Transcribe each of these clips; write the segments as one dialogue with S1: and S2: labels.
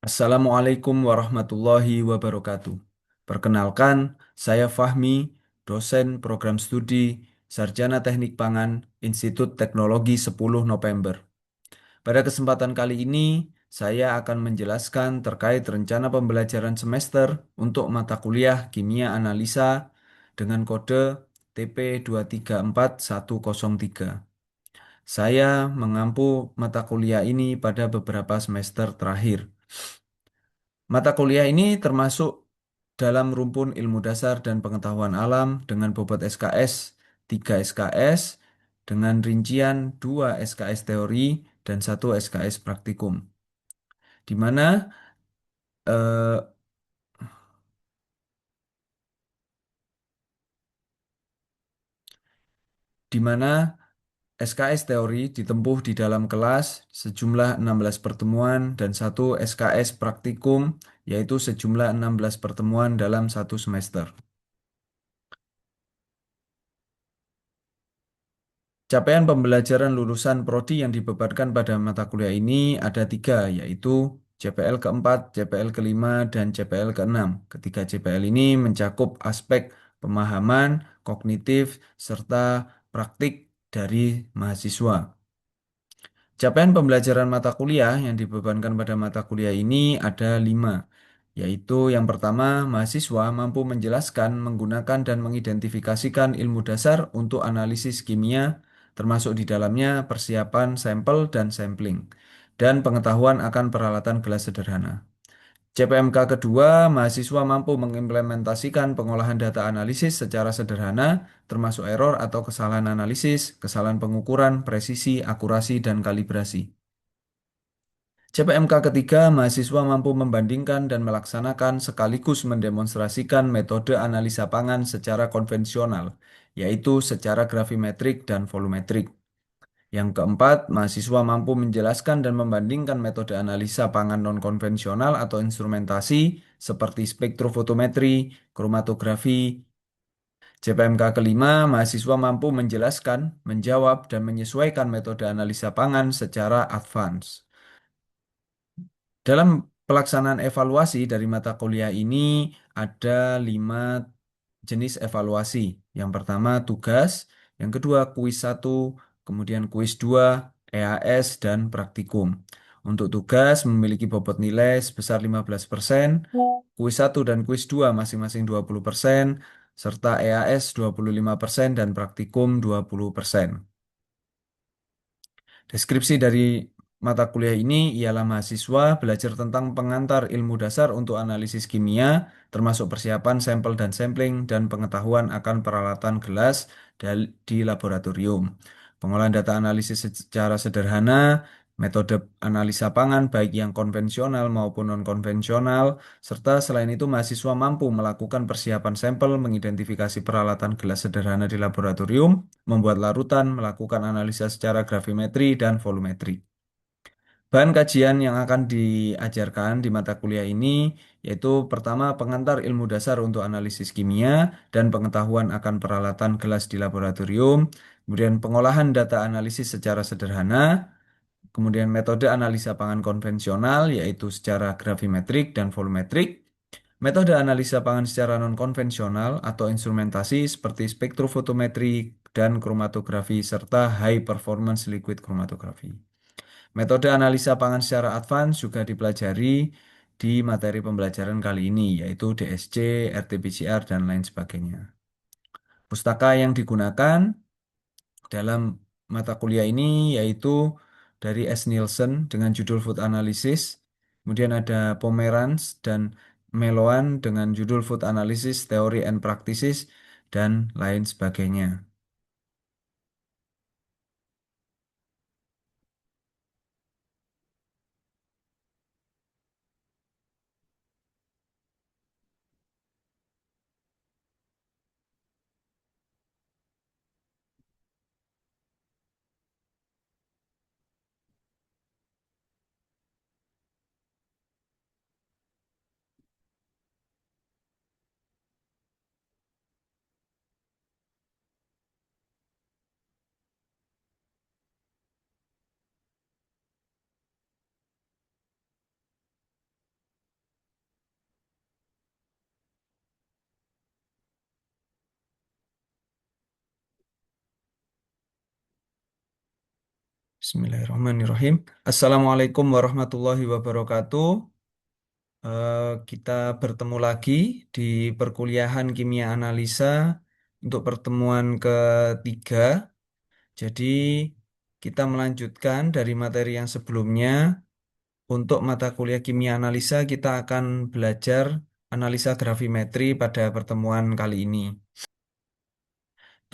S1: Assalamualaikum warahmatullahi wabarakatuh. Perkenalkan, saya Fahmi, dosen program studi Sarjana Teknik Pangan Institut Teknologi 10 November. Pada kesempatan kali ini, saya akan menjelaskan terkait rencana pembelajaran semester untuk mata kuliah Kimia Analisa dengan kode TP234103. Saya mengampu mata kuliah ini pada beberapa semester terakhir. Mata kuliah ini termasuk dalam rumpun ilmu dasar dan pengetahuan alam dengan bobot SKS 3 SKS dengan rincian 2 SKS teori dan 1 SKS praktikum. Di mana eh, di mana SKS teori ditempuh di dalam kelas sejumlah 16 pertemuan dan 1 SKS praktikum yaitu sejumlah 16 pertemuan dalam satu semester. Capaian pembelajaran lulusan prodi yang dibebankan pada mata kuliah ini ada tiga, yaitu CPL keempat, CPL kelima, dan CPL keenam. Ketiga CPL ini mencakup aspek pemahaman, kognitif, serta praktik dari mahasiswa. Capaian pembelajaran mata kuliah yang dibebankan pada mata kuliah ini ada lima, yaitu yang pertama, mahasiswa mampu menjelaskan, menggunakan, dan mengidentifikasikan ilmu dasar untuk analisis kimia, termasuk di dalamnya persiapan sampel dan sampling, dan pengetahuan akan peralatan gelas sederhana. CPMK kedua, mahasiswa mampu mengimplementasikan pengolahan data analisis secara sederhana, termasuk error atau kesalahan analisis, kesalahan pengukuran, presisi, akurasi, dan kalibrasi. CPMK ketiga, mahasiswa mampu membandingkan dan melaksanakan sekaligus mendemonstrasikan metode analisa pangan secara konvensional, yaitu secara grafimetrik dan volumetrik. Yang keempat, mahasiswa mampu menjelaskan dan membandingkan metode analisa pangan non-konvensional atau instrumentasi seperti spektrofotometri, kromatografi. CPMK kelima, mahasiswa mampu menjelaskan, menjawab, dan menyesuaikan metode analisa pangan secara advance. Dalam pelaksanaan evaluasi dari mata kuliah ini ada lima jenis evaluasi. Yang pertama tugas, yang kedua kuis satu, kemudian kuis 2, EAS, dan praktikum. Untuk tugas memiliki bobot nilai sebesar 15%, kuis satu dan kuis 2 masing-masing 20%, serta EAS 25% dan praktikum 20%. Deskripsi dari mata kuliah ini ialah mahasiswa belajar tentang pengantar ilmu dasar untuk analisis kimia, termasuk persiapan sampel dan sampling, dan pengetahuan akan peralatan gelas di laboratorium. Pengolahan data analisis secara sederhana, metode analisa pangan baik yang konvensional maupun non-konvensional, serta selain itu mahasiswa mampu melakukan persiapan sampel, mengidentifikasi peralatan gelas sederhana di laboratorium, membuat larutan, melakukan analisa secara grafimetri dan volumetri. Bahan kajian yang akan diajarkan di mata kuliah ini yaitu pertama pengantar ilmu dasar untuk analisis kimia dan pengetahuan akan peralatan gelas di laboratorium, kemudian pengolahan data analisis secara sederhana, kemudian metode analisa pangan konvensional yaitu secara grafimetrik dan volumetrik, metode analisa pangan secara non-konvensional atau instrumentasi seperti spektrofotometri dan kromatografi serta high performance liquid chromatography. Metode analisa pangan secara advance juga dipelajari di materi pembelajaran kali ini, yaitu DSC, RT-PCR, dan lain sebagainya. Pustaka yang digunakan dalam mata kuliah ini yaitu dari S. Nielsen dengan judul Food Analysis, kemudian ada Pomeranz dan Meloan dengan judul Food Analysis, Theory and Practices, dan lain sebagainya. Bismillahirrahmanirrahim. Assalamualaikum warahmatullahi wabarakatuh. Kita bertemu lagi di perkuliahan kimia analisa untuk pertemuan ketiga. Jadi, kita melanjutkan dari materi yang sebelumnya. Untuk mata kuliah kimia analisa, kita akan belajar analisa gravimetri pada pertemuan kali ini.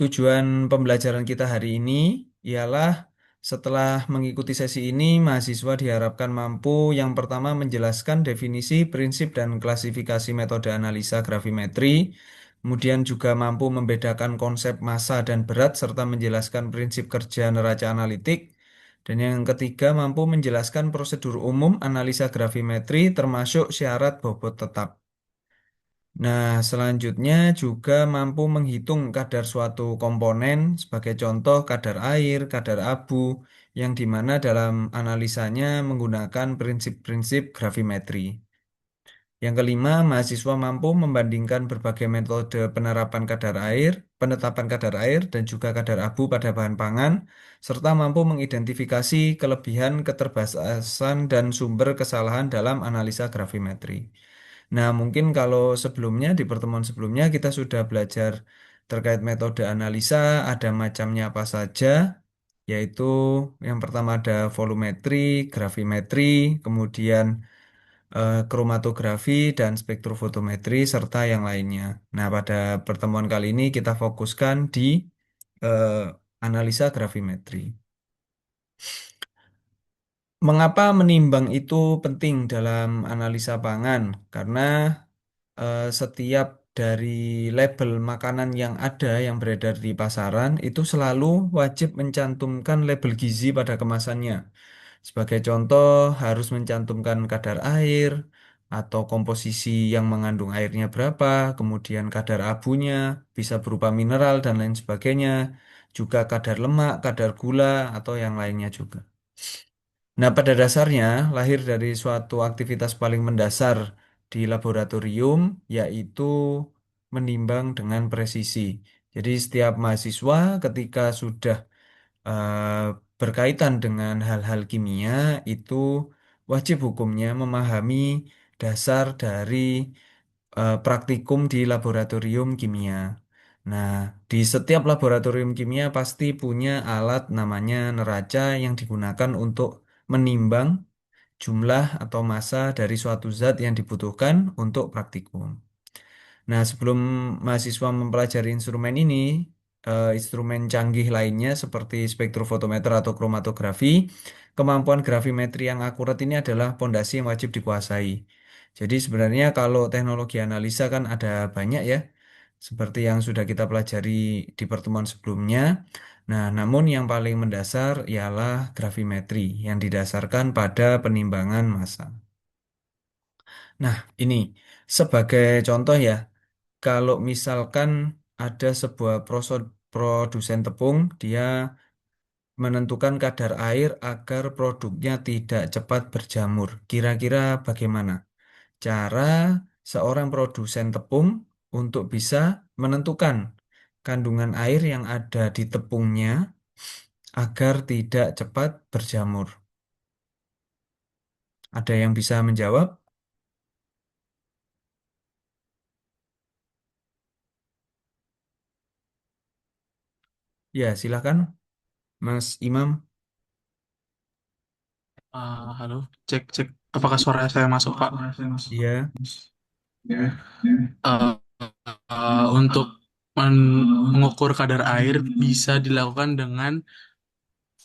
S1: Tujuan pembelajaran kita hari ini ialah setelah mengikuti sesi ini, mahasiswa diharapkan mampu yang pertama menjelaskan definisi, prinsip, dan klasifikasi metode analisa gravimetri, kemudian juga mampu membedakan konsep massa dan berat, serta menjelaskan prinsip kerja neraca analitik, dan yang ketiga mampu menjelaskan prosedur umum analisa gravimetri termasuk syarat bobot tetap. Nah, selanjutnya juga mampu menghitung kadar suatu komponen, sebagai contoh kadar air, kadar abu, yang dimana dalam analisanya menggunakan prinsip-prinsip gravimetri. Yang kelima, mahasiswa mampu membandingkan berbagai metode penetapan kadar air, dan juga kadar abu pada bahan pangan, serta mampu mengidentifikasi kelebihan, keterbatasan, dan sumber kesalahan dalam analisa gravimetri. Nah, mungkin kalau sebelumnya, di pertemuan sebelumnya, kita sudah belajar terkait metode analisa, ada macamnya apa saja, yaitu yang pertama ada volumetri, gravimetri, kemudian kromatografi, dan spektrofotometri, serta yang lainnya. Nah, pada pertemuan kali ini kita fokuskan di eh, analisa gravimetri. Mengapa menimbang itu penting dalam analisa pangan? Karena setiap dari label makanan yang ada yang beredar di pasaran itu selalu wajib mencantumkan label gizi pada kemasannya. Sebagai contoh, harus mencantumkan kadar air atau komposisi yang mengandung airnya berapa, kemudian kadar abunya bisa berupa mineral dan lain sebagainya, juga kadar lemak, kadar gula, atau yang lainnya juga. Nah, pada dasarnya lahir dari suatu aktivitas paling mendasar di laboratorium, yaitu menimbang dengan presisi. Jadi, setiap mahasiswa ketika sudah berkaitan dengan hal-hal kimia, itu wajib hukumnya memahami dasar dari praktikum di laboratorium kimia. Nah, di setiap laboratorium kimia pasti punya alat namanya neraca yang digunakan untuk menimbang jumlah atau massa dari suatu zat yang dibutuhkan untuk praktikum. Nah, sebelum mahasiswa mempelajari instrumen ini, instrumen canggih lainnya seperti spektrofotometer atau kromatografi, kemampuan gravimetri yang akurat ini adalah pondasi yang wajib dikuasai. Jadi sebenarnya kalau teknologi analisa kan ada banyak ya, seperti yang sudah kita pelajari di pertemuan sebelumnya. Nah, namun yang paling mendasar ialah gravimetri yang didasarkan pada penimbangan massa. Nah, ini sebagai contoh ya, kalau misalkan ada sebuah produsen tepung, dia menentukan kadar air agar produknya tidak cepat berjamur. Kira-kira bagaimana cara seorang produsen tepung untuk bisa menentukan kandungan air yang ada di tepungnya agar tidak cepat berjamur? Ada yang bisa menjawab? Ya, silakan, Mas Imam.
S2: Halo, cek cek. Apakah suara saya masuk, Pak?
S1: Iya,
S2: Eh, untuk mengukur kadar air bisa dilakukan dengan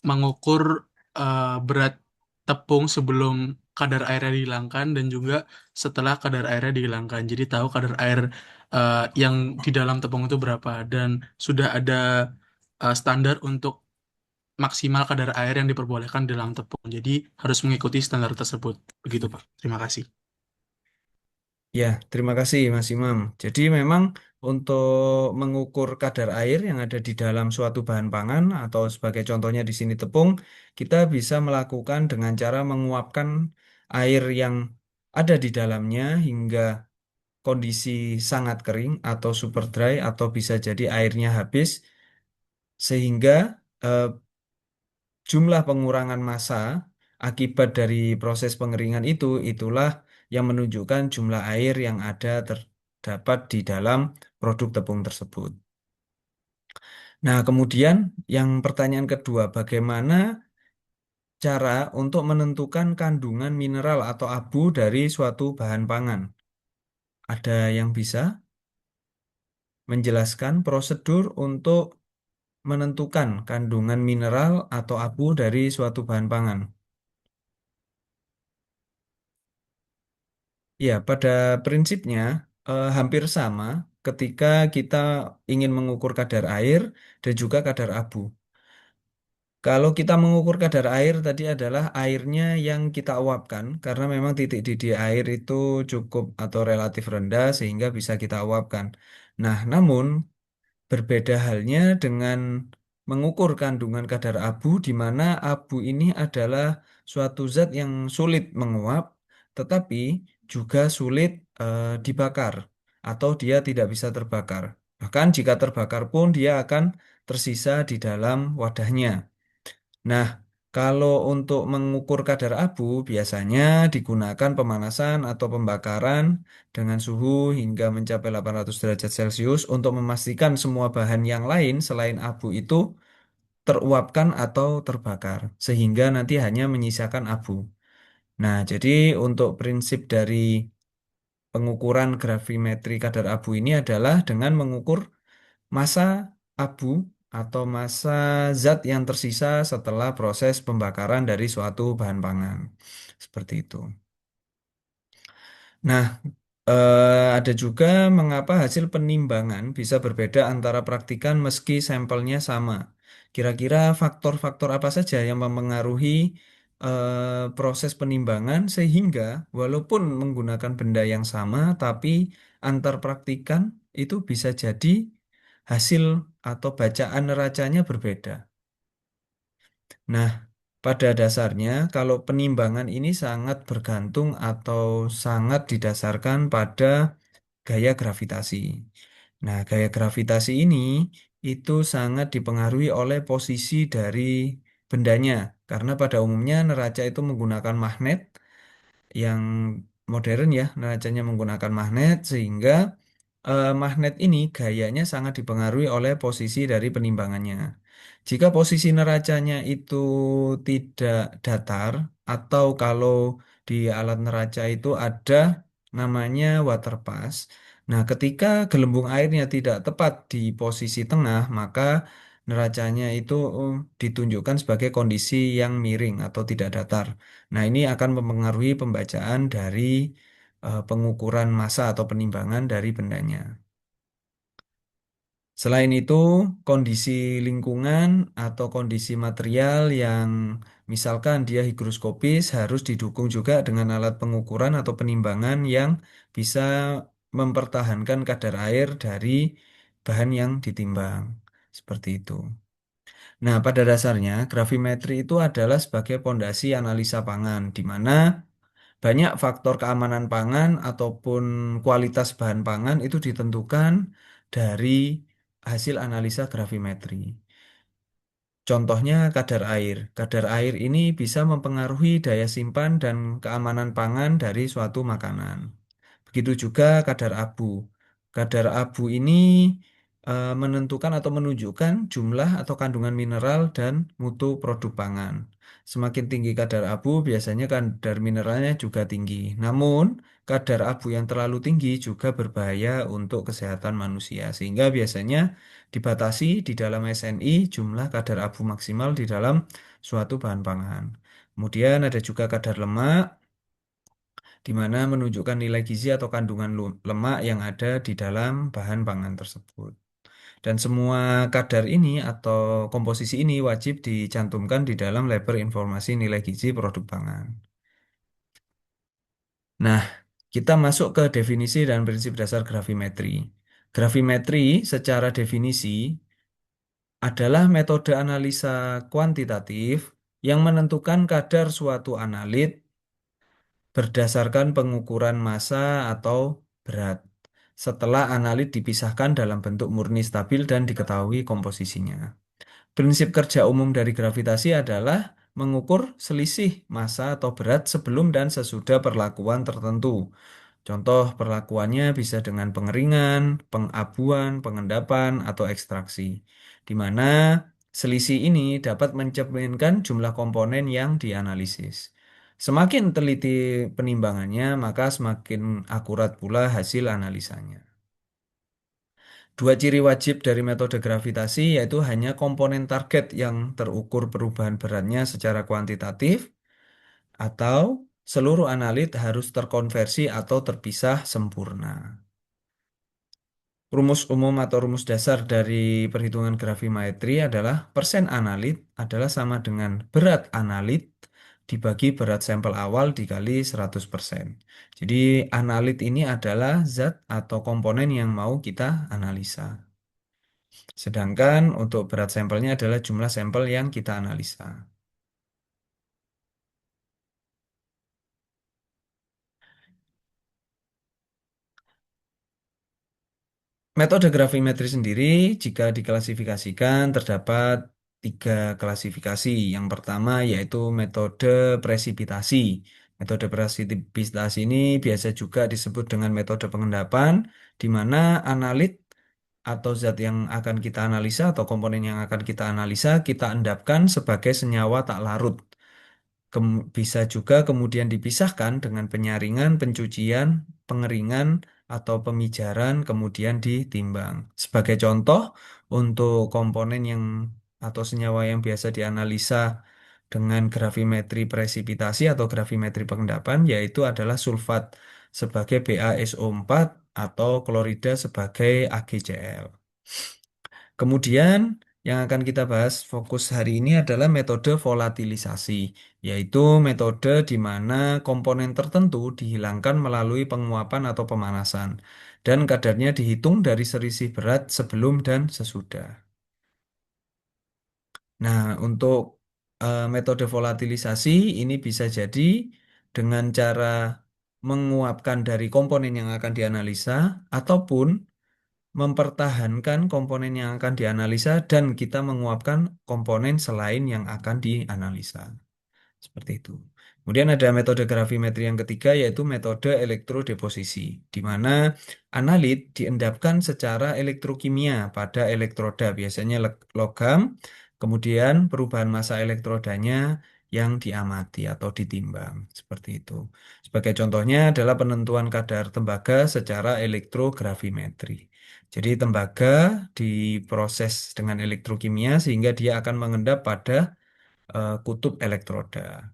S2: mengukur berat tepung sebelum kadar airnya dihilangkan dan juga setelah kadar airnya dihilangkan. Jadi tahu kadar air yang di dalam tepung itu berapa dan sudah ada standar untuk maksimal kadar air yang diperbolehkan di dalam tepung. Jadi harus mengikuti standar tersebut. Begitu, Pak. Terima kasih.
S1: ya, terima kasih Mas Imam. Jadi memang untuk mengukur kadar air yang ada di dalam suatu bahan pangan atau sebagai contohnya di sini tepung, kita bisa melakukan dengan cara menguapkan air yang ada di dalamnya hingga kondisi sangat kering atau super dry atau bisa jadi airnya habis sehingga jumlah pengurangan massa akibat dari proses pengeringan itulah yang menunjukkan jumlah air yang ada terdapat di dalam produk tepung tersebut. Nah, kemudian yang pertanyaan kedua, bagaimana cara untuk menentukan kandungan mineral atau abu dari suatu bahan pangan? Ada yang bisa menjelaskan prosedur untuk menentukan kandungan mineral atau abu dari suatu bahan pangan? Ya, pada prinsipnya hampir sama ketika kita ingin mengukur kadar air dan juga kadar abu. Kalau kita mengukur kadar air tadi adalah airnya yang kita uapkan karena memang titik didih air itu cukup atau relatif rendah sehingga bisa kita uapkan. Nah, namun berbeda halnya dengan mengukur kandungan kadar abu, di mana abu ini adalah suatu zat yang sulit menguap, tetapi juga sulit dibakar, atau dia tidak bisa terbakar. Bahkan jika terbakar pun dia akan tersisa di dalam wadahnya. Nah, kalau untuk mengukur kadar abu, biasanya digunakan pemanasan atau pembakaran dengan suhu hingga mencapai 800 derajat Celcius untuk memastikan semua bahan yang lain selain abu itu teruapkan atau terbakar, sehingga nanti hanya menyisakan abu. Nah, jadi untuk prinsip dari pengukuran gravimetri kadar abu ini adalah dengan mengukur massa abu atau massa zat yang tersisa setelah proses pembakaran dari suatu bahan pangan. Seperti itu. Nah, ada juga mengapa hasil penimbangan bisa berbeda antara praktikan meski sampelnya sama. Kira-kira faktor-faktor apa saja yang mempengaruhi proses penimbangan sehingga walaupun menggunakan benda yang sama, tapi antar praktikan itu bisa jadi hasil atau bacaan neracanya berbeda. Nah, pada dasarnya, kalau penimbangan ini sangat bergantung atau sangat didasarkan pada gaya gravitasi. Nah, gaya gravitasi ini itu sangat dipengaruhi oleh posisi dari bendanya, karena pada umumnya neraca itu menggunakan magnet yang modern ya, neracanya menggunakan magnet sehingga magnet ini gayanya sangat dipengaruhi oleh posisi dari penimbangannya. Jika posisi neracanya itu tidak datar atau kalau di alat neraca itu ada namanya water pass. Nah, ketika gelembung airnya tidak tepat di posisi tengah, maka neracanya itu ditunjukkan sebagai kondisi yang miring atau tidak datar. Nah, ini akan mempengaruhi pembacaan dari pengukuran massa atau penimbangan dari bendanya. Selain itu, kondisi lingkungan atau kondisi material yang misalkan dia higroskopis harus didukung juga dengan alat pengukuran atau penimbangan yang bisa mempertahankan kadar air dari bahan yang ditimbang. Seperti itu. Nah, pada dasarnya gravimetri itu adalah sebagai pondasi analisa pangan, di mana banyak faktor keamanan pangan ataupun kualitas bahan pangan itu ditentukan dari hasil analisa gravimetri. Contohnya kadar air. Kadar air ini bisa mempengaruhi daya simpan dan keamanan pangan dari suatu makanan. Begitu juga kadar abu. Kadar abu ini menentukan atau menunjukkan jumlah atau kandungan mineral dan mutu produk pangan. Semakin tinggi kadar abu, biasanya kadar mineralnya juga tinggi. Namun, kadar abu yang terlalu tinggi juga berbahaya untuk kesehatan manusia, sehingga biasanya dibatasi di dalam SNI jumlah kadar abu maksimal di dalam suatu bahan pangan. Kemudian ada juga kadar lemak di mana menunjukkan nilai gizi atau kandungan lemak yang ada di dalam bahan pangan tersebut. Dan semua kadar ini atau komposisi ini wajib dicantumkan di dalam label informasi nilai gizi produk pangan. Nah, kita masuk ke definisi dan prinsip dasar gravimetri. Gravimetri secara definisi adalah metode analisa kuantitatif yang menentukan kadar suatu analit berdasarkan pengukuran massa atau berat. Setelah analit dipisahkan dalam bentuk murni stabil dan diketahui komposisinya. Prinsip kerja umum dari gravitasi adalah mengukur selisih massa atau berat sebelum dan sesudah perlakuan tertentu. Contoh perlakuannya bisa dengan pengeringan, pengabuan, pengendapan, atau ekstraksi, di mana selisih ini dapat mencerminkan jumlah komponen yang dianalisis. Semakin teliti penimbangannya, maka semakin akurat pula hasil analisanya. Dua ciri wajib dari metode gravitasi yaitu hanya komponen target yang terukur perubahan beratnya secara kuantitatif, atau seluruh analit harus terkonversi atau terpisah sempurna. Rumus umum atau rumus dasar dari perhitungan gravimetri adalah persen analit adalah sama dengan berat analit dibagi berat sampel awal dikali 100%. Jadi analit ini adalah zat atau komponen yang mau kita analisa. Sedangkan untuk berat sampelnya adalah jumlah sampel yang kita analisa. Metode gravimetri sendiri, jika diklasifikasikan, terdapat tiga klasifikasi. Yang pertama yaitu metode presipitasi. Metode presipitasi ini biasa juga disebut dengan metode pengendapan, di mana analit atau zat yang akan kita analisa atau komponen yang akan kita analisa kita endapkan sebagai senyawa tak larut. Bisa juga kemudian dipisahkan dengan penyaringan, pencucian, pengeringan, atau pemijaran, kemudian ditimbang. Sebagai contoh, untuk komponen yang atau senyawa yang biasa dianalisa dengan gravimetri presipitasi atau gravimetri pengendapan, yaitu adalah sulfat sebagai BaSO4 atau klorida sebagai AgCl. Kemudian yang akan kita bahas fokus hari ini adalah metode volatilisasi, yaitu metode di mana komponen tertentu dihilangkan melalui penguapan atau pemanasan, dan kadarnya dihitung dari selisih berat sebelum dan sesudah. Nah, untuk metode volatilisasi ini bisa jadi dengan cara menguapkan dari komponen yang akan dianalisa, ataupun mempertahankan komponen yang akan dianalisa dan kita menguapkan komponen selain yang akan dianalisa. Seperti itu. Kemudian ada metode gravimetri yang ketiga yaitu metode elektrodeposisi, di mana analit diendapkan secara elektrokimia pada elektroda, biasanya logam, kemudian perubahan massa elektrodanya yang diamati atau ditimbang. Seperti itu. Sebagai contohnya adalah penentuan kadar tembaga secara elektrogravimetri. Jadi tembaga diproses dengan elektrokimia sehingga dia akan mengendap pada kutub elektroda.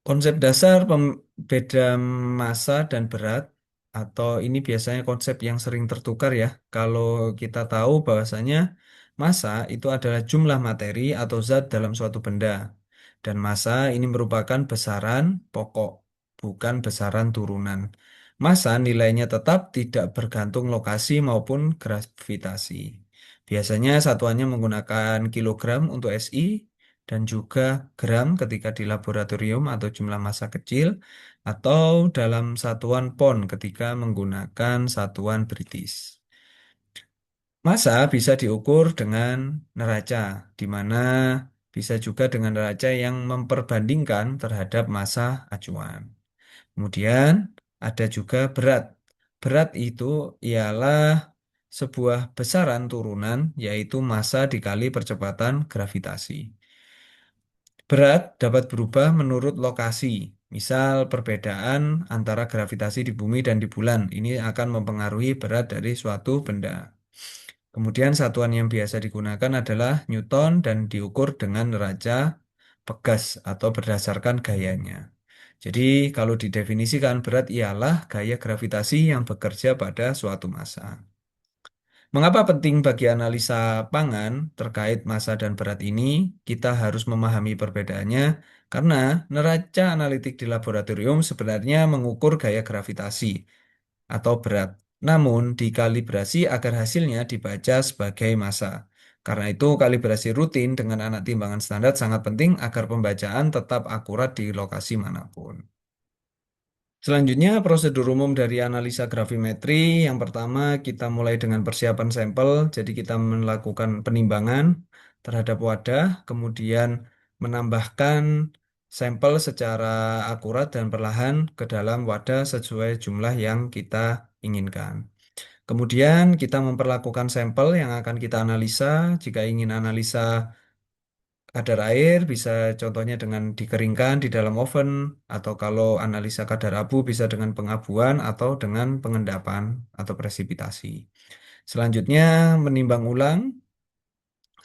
S1: Konsep dasar pembeda massa dan berat, atau ini biasanya konsep yang sering tertukar ya. Kalau kita tahu bahwasanya massa itu adalah jumlah materi atau zat dalam suatu benda. Dan massa ini merupakan besaran pokok, bukan besaran turunan. Massa nilainya tetap tidak bergantung lokasi maupun gravitasi. Biasanya satuannya menggunakan kilogram untuk SI, dan juga gram ketika di laboratorium atau jumlah massa kecil, atau dalam satuan pon ketika menggunakan satuan British. Massa bisa diukur dengan neraca, di mana bisa juga dengan neraca yang memperbandingkan terhadap massa acuan. Kemudian ada juga berat. Berat itu ialah sebuah besaran turunan, yaitu massa dikali percepatan gravitasi. Berat dapat berubah menurut lokasi. Misal perbedaan antara gravitasi di bumi dan di bulan. Ini akan mempengaruhi berat dari suatu benda. Kemudian satuan yang biasa digunakan adalah Newton dan diukur dengan neraca Pegas atau berdasarkan gayanya. Jadi kalau didefinisikan berat ialah gaya gravitasi yang bekerja pada suatu massa. Mengapa penting bagi analisa pangan terkait massa dan berat ini? Kita harus memahami perbedaannya karena neraca analitik di laboratorium sebenarnya mengukur gaya gravitasi atau berat, namun dikalibrasi agar hasilnya dibaca sebagai massa. Karena itu, kalibrasi rutin dengan anak timbangan standar sangat penting agar pembacaan tetap akurat di lokasi manapun. Selanjutnya, prosedur umum dari analisa gravimetri. Yang pertama, kita mulai dengan persiapan sampel. Jadi, kita melakukan penimbangan terhadap wadah, kemudian menambahkan sampel secara akurat dan perlahan ke dalam wadah sesuai jumlah yang kita inginkan. Kemudian, kita memperlakukan sampel yang akan kita analisa. Jika ingin analisa kadar air bisa contohnya dengan dikeringkan di dalam oven, atau kalau analisa kadar abu bisa dengan pengabuan atau dengan pengendapan atau presipitasi. Selanjutnya, menimbang ulang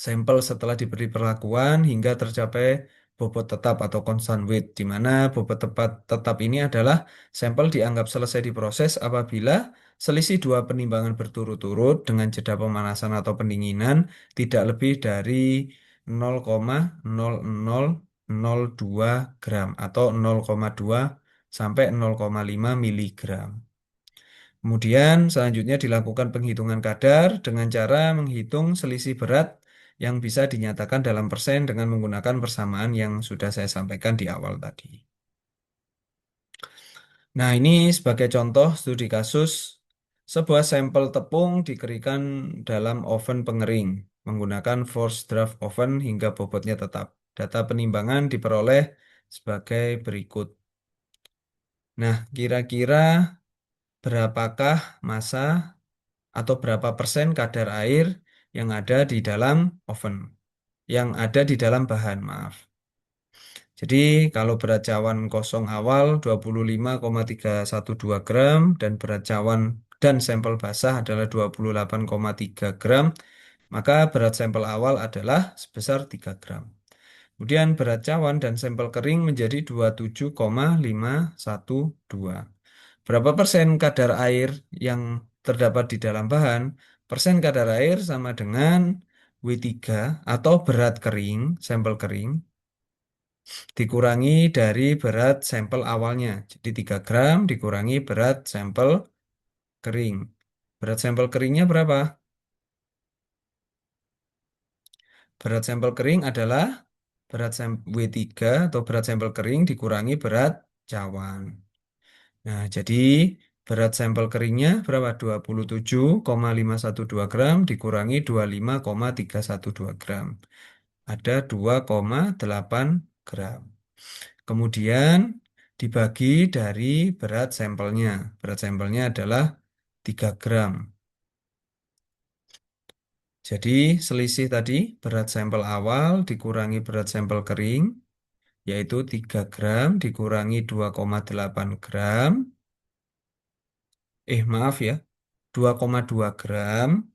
S1: sampel setelah diberi perlakuan hingga tercapai bobot tetap atau constant weight, di mana bobot tetap ini adalah sampel dianggap selesai diproses apabila selisih dua penimbangan berturut-turut dengan jeda pemanasan atau pendinginan tidak lebih dari 0,0002 gram atau 0,2 sampai 0,5 miligram. Kemudian selanjutnya dilakukan penghitungan kadar dengan cara menghitung selisih berat yang bisa dinyatakan dalam persen dengan menggunakan persamaan yang sudah saya sampaikan di awal tadi. Nah, ini sebagai contoh studi kasus, sebuah sampel tepung dikeringkan dalam oven pengering menggunakan forced draft oven hingga bobotnya tetap. Data penimbangan diperoleh sebagai berikut. Nah, kira-kira berapakah massa atau berapa persen kadar air yang ada di dalam oven, yang ada di dalam bahan, maaf. Jadi kalau berat cawan kosong awal 25,312 gram dan berat cawan dan sampel basah adalah 28,3 gram, maka berat sampel awal adalah sebesar 3 gram. Kemudian berat cawan dan sampel kering menjadi 27,512. Berapa persen kadar air yang terdapat di dalam bahan? Persen kadar air sama dengan W3 atau berat kering, sampel kering, dikurangi dari berat sampel awalnya. Jadi 3 gram dikurangi berat sampel kering. Berat sampel keringnya berapa? Berat sampel kering adalah berat W3 atau berat sampel kering dikurangi berat cawan. Nah, jadi berat sampel keringnya berapa? 27,512 gram dikurangi 25,312 gram. Ada 2,8 gram. Kemudian dibagi dari berat sampelnya. Berat sampelnya adalah 3 gram. Jadi selisih tadi berat sampel awal dikurangi berat sampel kering, yaitu 3 gram dikurangi 2,8 gram. Maaf ya, 2,2 gram,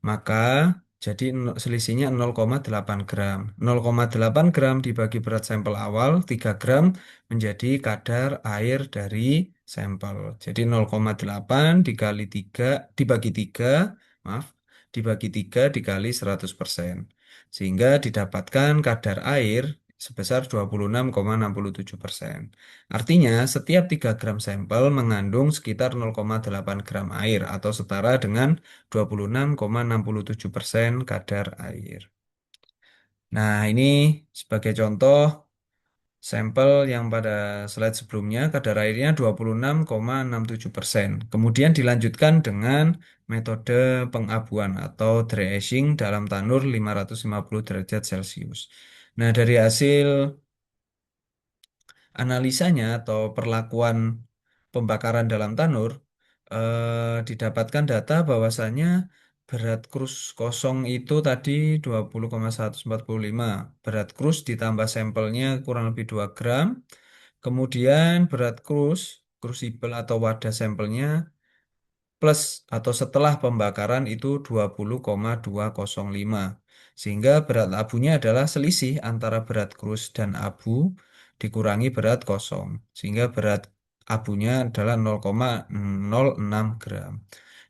S1: maka jadi selisihnya 0,8 gram. 0,8 gram dibagi berat sampel awal, 3 gram menjadi kadar air dari sampel. Jadi 0,8 dikali 3, dibagi 3, maaf, dibagi 3 dikali 100%. Sehingga didapatkan kadar air sebesar 26,67%. Artinya, setiap 3 gram sampel mengandung sekitar 0,8 gram air atau setara dengan 26,67% kadar air. Nah, ini sebagai contoh sampel yang pada slide sebelumnya kadar airnya 26,67%. Kemudian dilanjutkan dengan metode pengabuan atau dry aging dalam tanur 550 derajat Celcius. Nah, dari hasil analisanya atau perlakuan pembakaran dalam tanur, didapatkan data bahwasannya berat krus kosong itu tadi 20,145. Berat krus ditambah sampelnya kurang lebih 2 gram. Kemudian berat krus, crucible atau wadah sampelnya plus atau setelah pembakaran itu 20,205. Sehingga berat abunya adalah selisih antara berat krus dan abu dikurangi berat kosong. Sehingga berat abunya adalah 0,06 gram.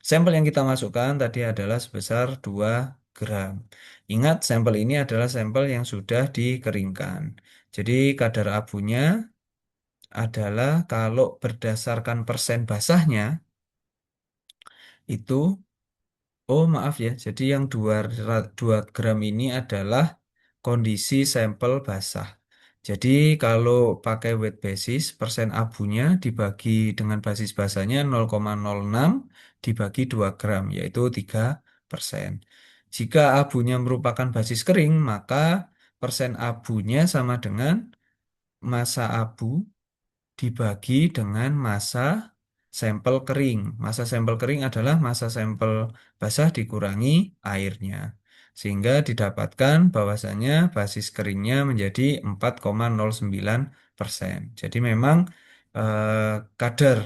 S1: Sampel yang kita masukkan tadi adalah sebesar 2 gram. Ingat, sampel ini adalah sampel yang sudah dikeringkan. Jadi kadar abunya adalah kalau berdasarkan persen basahnya itu, oh maaf ya, jadi yang 2 gram ini adalah kondisi sampel basah. Jadi kalau pakai weight basis, persen abunya dibagi dengan basis basanya 0,06 dibagi 2 gram, yaitu 3%. Jika abunya merupakan basis kering, maka persen abunya sama dengan massa abu dibagi dengan massa sampel kering. Massa sampel kering adalah massa sampel basah dikurangi airnya. Sehingga didapatkan bahwasannya basis keringnya menjadi 4,09%. Jadi memang kadar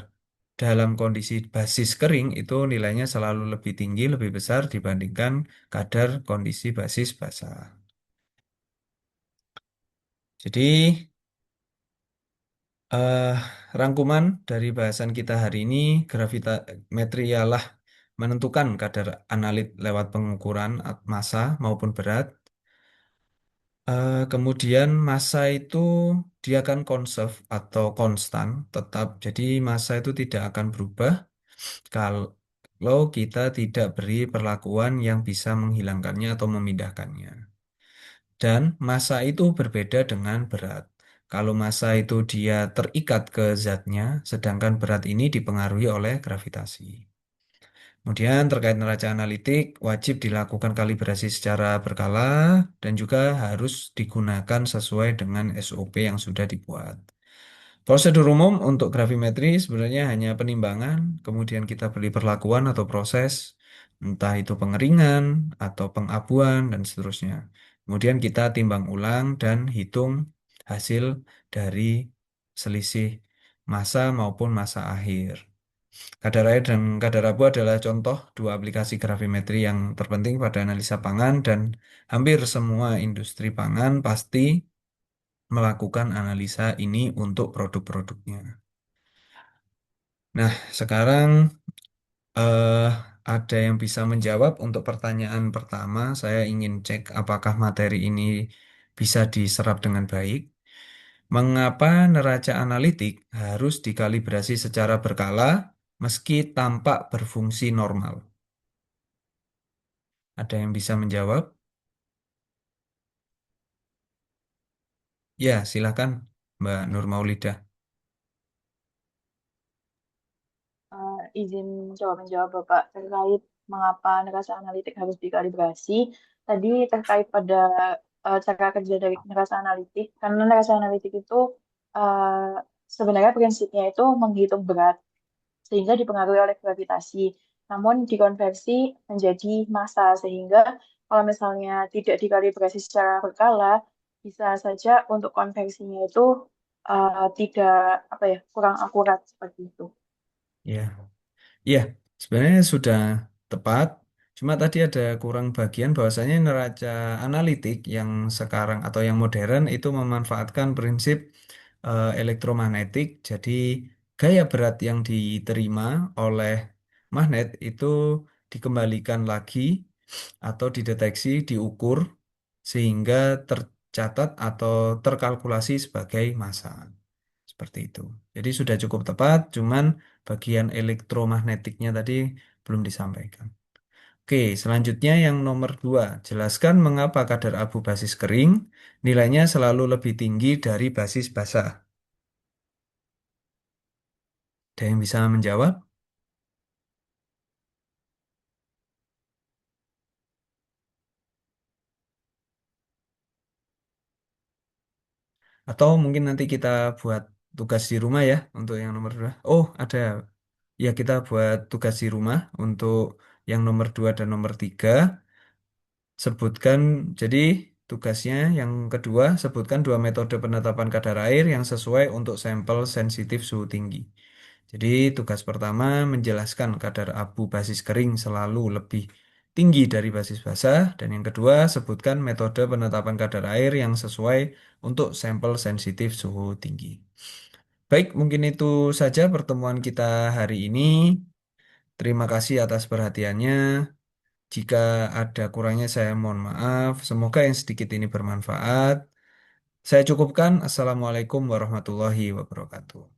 S1: dalam kondisi basis kering itu nilainya selalu lebih tinggi, lebih besar dibandingkan kadar kondisi basis basah. Jadi Eh, rangkuman dari bahasan kita hari ini, gravitametri ialah menentukan kadar analit lewat pengukuran massa maupun berat. Kemudian massa itu dia akan conserve atau konstan, tetap. Jadi massa itu tidak akan berubah kalau kita tidak beri perlakuan yang bisa menghilangkannya atau memindahkannya. Dan massa itu berbeda dengan berat. Kalau massa itu dia terikat ke zatnya, sedangkan berat ini dipengaruhi oleh gravitasi. Kemudian terkait neraca analitik, wajib dilakukan kalibrasi secara berkala dan juga harus digunakan sesuai dengan SOP yang sudah dibuat. Prosedur umum untuk gravimetri sebenarnya hanya penimbangan, kemudian kita beri perlakuan atau proses, entah itu pengeringan atau pengabuan dan seterusnya. Kemudian kita timbang ulang dan hitung hasil dari selisih massa maupun massa akhir. Kadar air dan kadar abu adalah contoh dua aplikasi gravimetri yang terpenting pada analisa pangan dan hampir semua industri pangan pasti melakukan analisa ini untuk produk-produknya. Nah, sekarang eh, ada yang bisa menjawab untuk pertanyaan pertama. Saya ingin cek apakah materi ini bisa diserap dengan baik. Mengapa neraca analitik harus dikalibrasi secara berkala meski tampak berfungsi normal? Ada yang bisa menjawab? Ya, silakan Mbak Nur Maulidah.
S3: Izin menjawab Bapak terkait mengapa neraca analitik harus dikalibrasi. Tadi terkait pada cara kerja dari neraca analitik, karena neraca analitik itu uh, sebenarnya prinsipnya itu menghitung berat sehingga dipengaruhi oleh gravitasi. Namun dikonversi menjadi massa sehingga kalau misalnya tidak dikalibrasi secara berkala, bisa saja untuk konversinya itu tidak apa ya kurang akurat seperti itu.
S1: Ya, iya, sebenarnya sudah tepat. Cuma tadi ada kurang bagian bahwasanya neraca analitik yang sekarang atau yang modern itu memanfaatkan prinsip elektromagnetik. Jadi gaya berat yang diterima oleh magnet itu dikembalikan lagi atau dideteksi, diukur sehingga tercatat atau terkalkulasi sebagai massa. Seperti itu. Jadi sudah cukup tepat, cuman bagian elektromagnetiknya tadi belum disampaikan. Oke, selanjutnya yang nomor dua. Jelaskan mengapa kadar abu basis kering nilainya selalu lebih tinggi dari basis basah. Ada yang bisa menjawab? Atau mungkin nanti kita buat tugas di rumah ya untuk yang nomor dua. Oh, ada. Ya, kita buat tugas di rumah untuk yang nomor dua dan nomor tiga. Sebutkan, jadi tugasnya yang kedua, sebutkan dua metode penetapan kadar air yang sesuai untuk sampel sensitif suhu tinggi. Jadi tugas pertama menjelaskan kadar abu basis kering selalu lebih tinggi dari basis basah. Dan yang kedua, sebutkan metode penetapan kadar air yang sesuai untuk sampel sensitif suhu tinggi. Baik, mungkin itu saja pertemuan kita hari ini. Terima kasih atas perhatiannya. Jika ada kurangnya saya mohon maaf. Semoga yang sedikit ini bermanfaat. Saya cukupkan. Assalamualaikum warahmatullahi wabarakatuh.